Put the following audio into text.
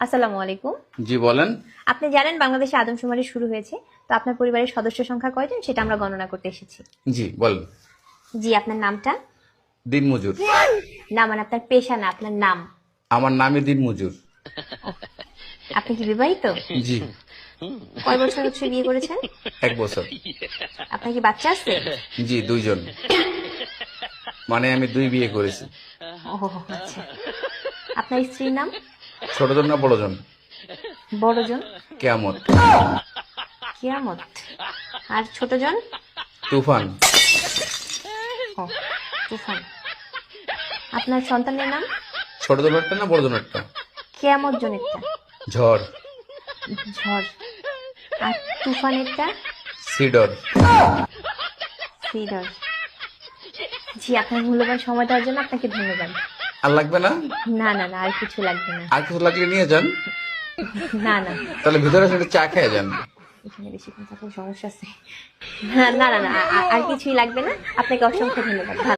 আসসালামু আলাইকুম। জি বলেন। আপনি জানেন বাংলাদেশে আদমশুমারি শুরু হয়েছে, তো আপনার পরিবারের সদস্য সংখ্যা কয়জন সেটা আমরা গণনা করতে এসেছি। জি বলেন। জি, আপনার নামটা? দিনমজুর। না, মানে আপনার পেশা না, আপনার নাম। আমার নামই দিনমজুর। আপনি কি বিবাহিত? জি। কয় বছর হচ্ছে বিয়ে করেছেন? 1 বছর। আপনার কি বাচ্চা আছে? জি 2 জন। মানে আমি 2 বিয়ে করেছি। ও আচ্ছা। আপনার স্ত্রীর নাম? ছোট জন না বড় জন? বড়জন? কেয়ামত। কিয়ামত। আর ছোটজন? তুফান। ও তুফান। আপনার সন্তানের নাম? ছোট জন একটা না বড় জন একটা? কিয়ামত জনেরটা? ঝড়। ঝড়। আর তুফানেরটা? সিডর। সিডর। জি, আপনার মূল্যবান সময় দেওয়ার জন্য আপনাকে ধন্যবাদ। আর লাগবে না? না না না, আর কিছু লাগবে না। আর কিছু লাগলে নিয়ে যান। না না, তাহলে ভিতরে এসে চা খেয়ে যান। এখানে বেশিক্ষণ থাকার সমস্যা আছে। না না না না, আর কিছুই লাগবে না। আপনাকে অসংখ্য ধন্যবাদ।